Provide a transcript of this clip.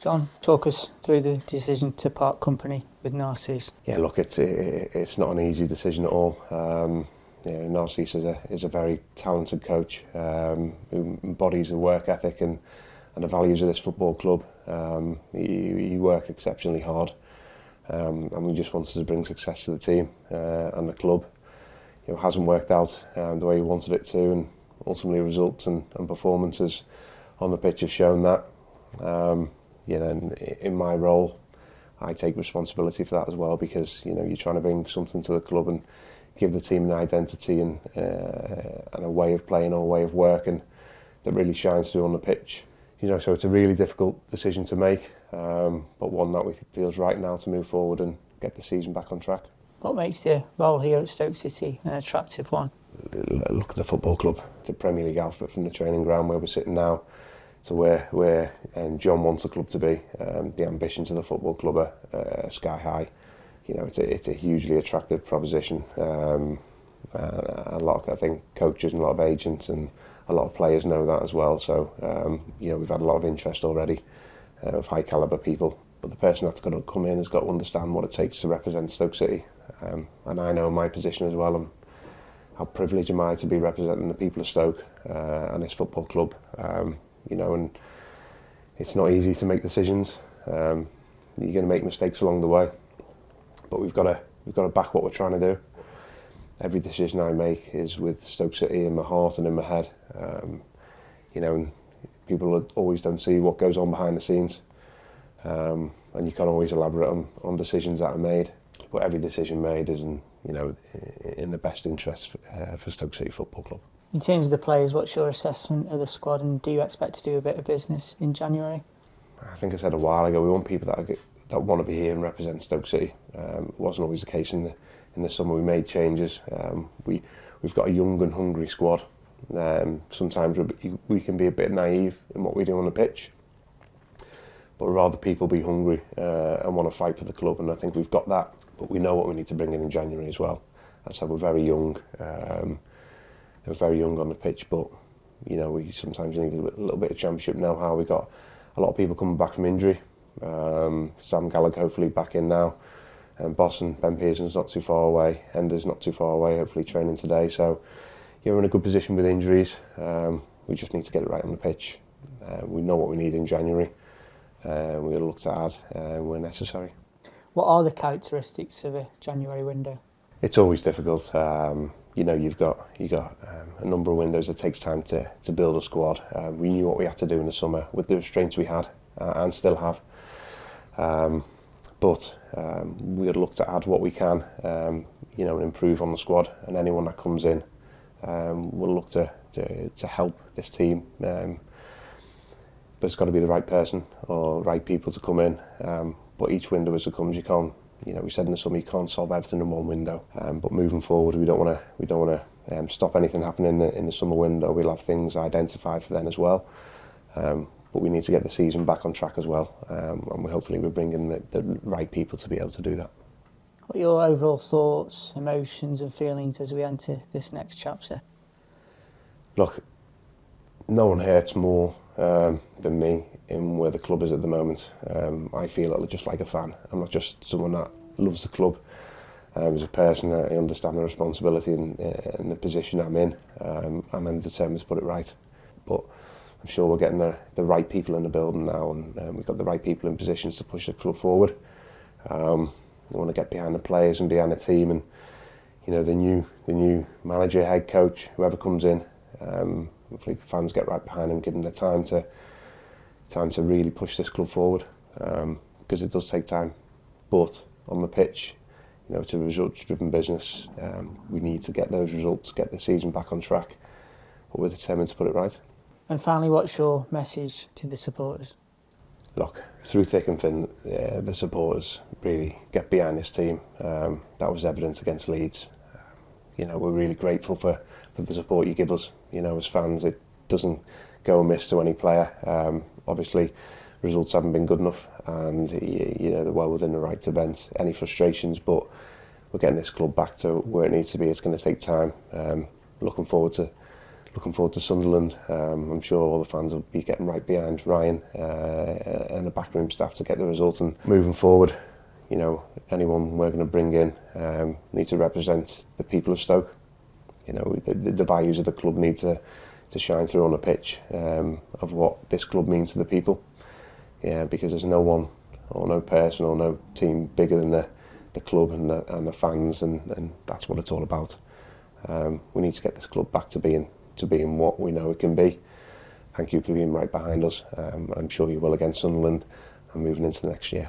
Jon, talk us through the decision to part company with Narcís. Yeah, look, it's not an easy decision at all. Narcís is a very talented coach who embodies the work ethic and the values of this football club. He worked exceptionally hard, and we just wanted to bring success to the team and the club. It hasn't worked out the way he wanted it to, and ultimately results and performances on the pitch have shown that. In my role, I take responsibility for that as well, because you're trying to bring something to the club and give the team an identity and a way of playing or a way of working that really shines through on the pitch. So it's a really difficult decision to make, but one that we think feels right now to move forward and get the season back on track. What makes the role here at Stoke City an attractive one? Look at the football club. It's a Premier League outfit from the training ground where we're sitting now to where Jon wants the club to be. The ambitions of the football club are sky high. It's a hugely attractive proposition. I think coaches and a lot of agents and a lot of players know that as well. So we've had a lot of interest already of high calibre people. But the person that's got to come in has got to understand what it takes to represent Stoke City. And I know my position as well. How privileged am I to be representing the people of Stoke and this football club. And it's not easy to make decisions. You're going to make mistakes along the way, but we've got to back what we're trying to do. Every decision I make is with Stoke City in my heart and in my head. And people always don't see what goes on behind the scenes, and you can't always elaborate on decisions that are made. But every decision made is in the best interest for Stoke City Football Club. In terms of the players, what's your assessment of the squad, and do you expect to do a bit of business in January? I think I said a while ago, we want people that want to be here and represent Stoke City. It wasn't always the case in the summer. We made changes. We've got a young and hungry squad. Sometimes we can be a bit naive in what we do on the pitch, but rather people be hungry and want to fight for the club, and I think we've got that. But we know what we need to bring in January as well. As I said, we're very young. We're very young on the pitch, but we sometimes need a little bit of championship know-how. We got a lot of people coming back from injury. Sam Gallagher hopefully back in now, and Boss and Ben Pearson's not too far away. Ender's not too far away, hopefully training today. So we're in a good position with injuries. We just need to get it right on the pitch. We know what we need in January. We'll look to add where necessary. What are the characteristics of a January window? It's always difficult. You've got a number of windows. It takes time to build a squad. We knew what we had to do in the summer with the restraints we had and still have. But we'll look to add what we can, and improve on the squad. And anyone that comes in, we'll look to help this team. But it's got to be the right person or right people to come in. But each window as it comes, you can't. We said in the summer you can't solve everything in one window. But moving forward, we don't want to stop anything happening in the summer window. We'll have things identified for then as well. But we need to get the season back on track as well. And hopefully we're bringing the right people to be able to do that. What are your overall thoughts, emotions and feelings as we enter this next chapter? Look, no one hurts more than me in where the club is at the moment. I feel just like a fan. I'm not just someone that loves the club. As a person, I understand the responsibility in the position I'm in, and I'm determined to put it right. But I'm sure we're getting the right people in the building now, and we've got the right people in positions to push the club forward. We want to get behind the players and behind the team, and the new manager, head coach, whoever comes in. Hopefully the fans get right behind him, give them the time to really push this club forward, because it does take time. But on the pitch, it's a results-driven business. We need to get those results, get the season back on track, but we're determined to put it right. And finally, what's your message to the supporters? Look, through thick and thin, the supporters really get behind this team. That was evident against Leeds. We're really grateful for the support you give us. As fans, it doesn't go amiss to any player. Obviously, results haven't been good enough, and they're well within the right to vent any frustrations. But we're getting this club back to where it needs to be. It's going to take time. Looking forward to looking forward to Sunderland. I'm sure all the fans will be getting right behind Ryan and the backroom staff to get the result. And moving forward, you know, anyone we're going to bring in need to represent the people of Stoke. You know, the values of the club need to shine through on the pitch of what this club means to the people. Yeah, because there's no one or no person or no team bigger than the club and the fans, and that's what it's all about. We need to get this club back to being what we know it can be. Thank you for being right behind us. I'm sure you will against Sunderland and moving into the next year.